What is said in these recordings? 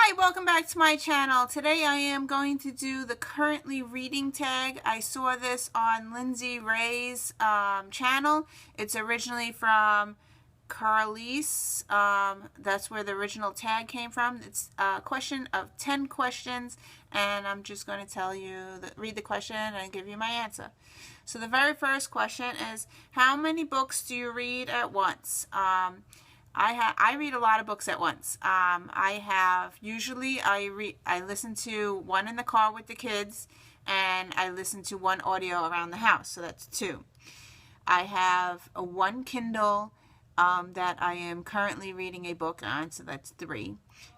Hi, welcome back to my channel. Today I am going to do the currently reading tag. I saw this on Lindsey Rey's channel. It's originally from Carlise. That's where the original tag came from. It's a question of 10 questions, and I'm just going to tell you, read the question and give you my answer. So the very first question is, how many books do you read at once? I read a lot of books at once. I listen to one in the car with the kids, and I listen to one audio around the house, so that's 2. I have one Kindle that I am currently reading a book on, so that's 3.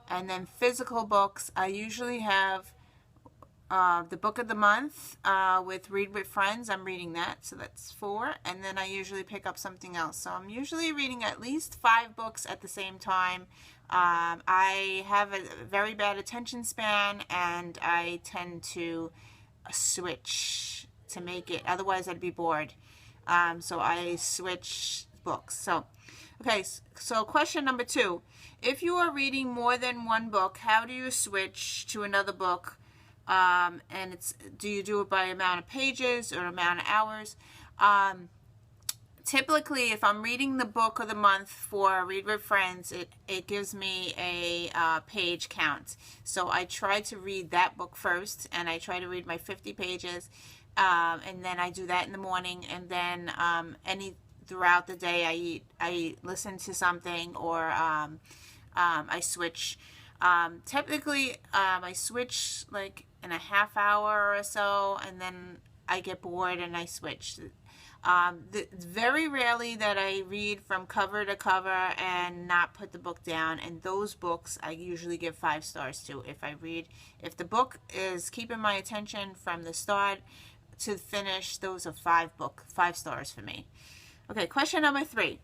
And then physical books, I usually have the book of the month with Read with Friends. I'm reading that, so that's 4. And then I usually pick up something else. So I'm usually reading at least 5 books at the same time. I have a very bad attention span, and I tend to switch to make it. Otherwise, I'd be bored. So I switch books. So, okay, so question number 2. If you are reading more than one book, how do you switch to another book? And do you do it by amount of pages or amount of hours? Typically, if I'm reading the book of the month for Read with Friends, it gives me a page count. So I try to read that book first, and I try to read my 50 pages, and then I do that in the morning, and then throughout the day I listen to something, or I switch. Typically, I switch like in a half hour or so, and then I get bored and I switch. It's very rarely that I read from cover to cover and not put the book down, and those books I usually give 5 stars to. If the book is keeping my attention from the start to finish, those are 5 stars for me. Okay, question number 3.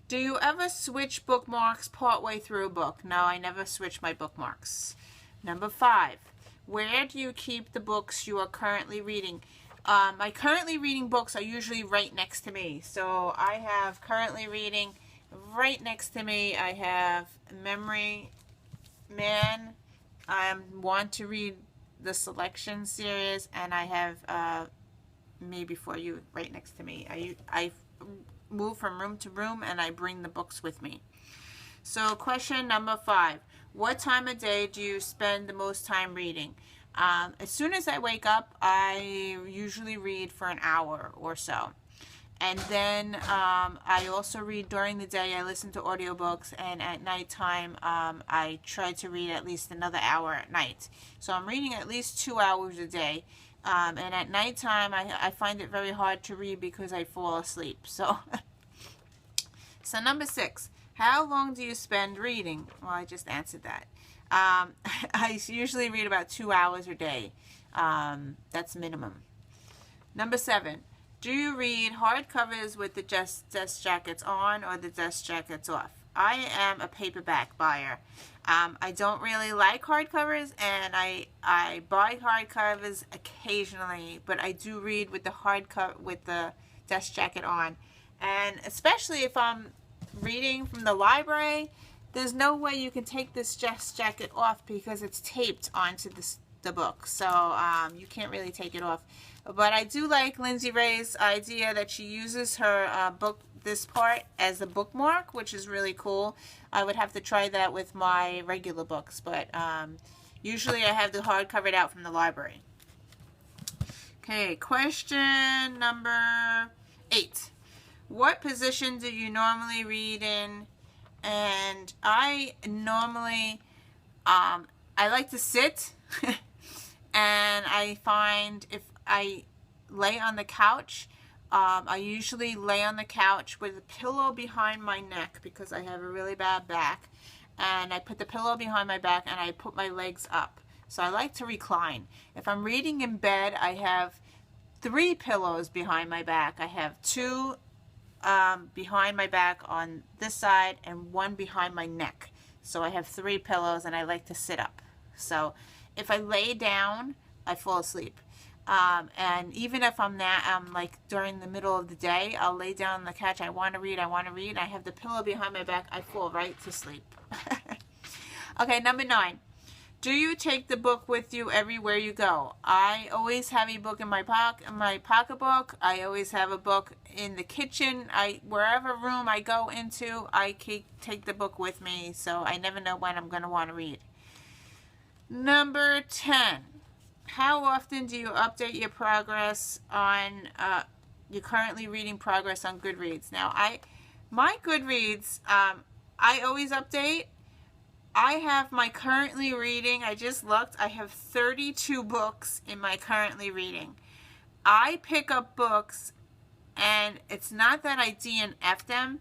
Do you ever switch bookmarks partway through a book? No, I never switch my bookmarks. Number 5. Where do you keep the books you are currently reading? My currently reading books are usually right next to me. So I have currently reading right next to me. I have Memory Man. I want to read the Selection series, and I have Me Before You right next to me. I move from room to room, and I bring the books with me. So question number 5. What time of day do you spend the most time reading? As soon as I wake up, I usually read for an hour or so. And then I also read during the day. I listen to audiobooks, and at nighttime I try to read at least another hour at night. So I'm reading at least 2 hours a day. And at nighttime, I find it very hard to read because I fall asleep. So, so number 6, how long do you spend reading? Well, I just answered that. I usually read about 2 hours a day. That's minimum. Number 7, do you read hardcovers with the desk jackets on or the desk jackets off? I am a paperback buyer. I don't really like hardcovers, and I buy hardcovers occasionally, but I do read with the desk jacket on. And especially if I'm reading from the library, there's no way you can take this desk jacket off because it's taped onto the book. So you can't really take it off. But I do like Lindsey Rey's idea that she uses her this part as a bookmark, which is really cool. I would have to try that with my regular books, but usually I have the hard covered out from the library. Okay, question number 8. What position do you normally read in? And I normally, I like to sit, and I find if I lay on the couch, I usually lay on the couch with a pillow behind my neck because I have a really bad back, and I put the pillow behind my back and I put my legs up. So I like to recline. If I'm reading in bed, I have 3 pillows behind my back. I have 2 behind my back on this side and 1 behind my neck. So I have 3 pillows, and I like to sit up. So if I lay down, I fall asleep. And even if I'm like during the middle of the day, I'll lay down on the couch. I want to read. I have the pillow behind my back. I fall right to sleep. Okay, number 9. Do you take the book with you everywhere you go? I always have a book in my pocketbook. I always have a book in the kitchen. Wherever room I go into, I take the book with me, so I never know when I'm going to want to read. Number 10. How often do you update your progress on your currently reading progress on Goodreads? Now, my Goodreads, I always update. I have my currently reading. I just looked. I have 32 books in my currently reading. I pick up books, and it's not that I DNF them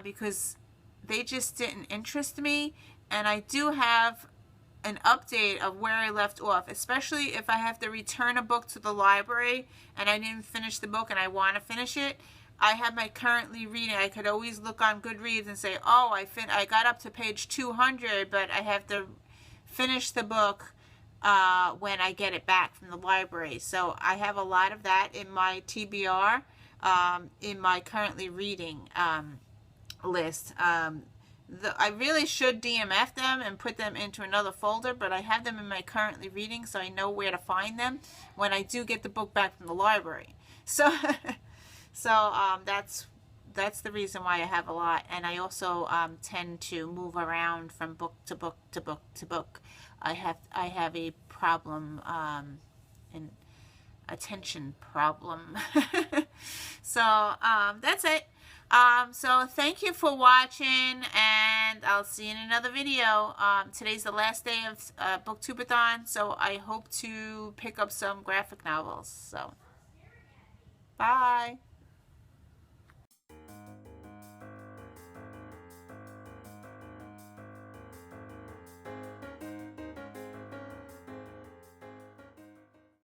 because they just didn't interest me. And I do have an update of where I left off, especially if I have to return a book to the library and I didn't finish the book and I want to finish it. I have my currently reading. I could always look on Goodreads and say, oh, I got up to page 200, but I have to finish the book when I get it back from the library. So I have a lot of that in my TBR, in my currently reading list. I really should DMF them and put them into another folder, but I have them in my currently reading, so I know where to find them when I do get the book back from the library. So that's the reason why I have a lot. And I also tend to move around from book to book to book to book. I have a problem, an attention problem. So that's it. So thank you for watching, and I'll see you in another video. Today's the last day of Booktubeathon, so I hope to pick up some graphic novels. So bye.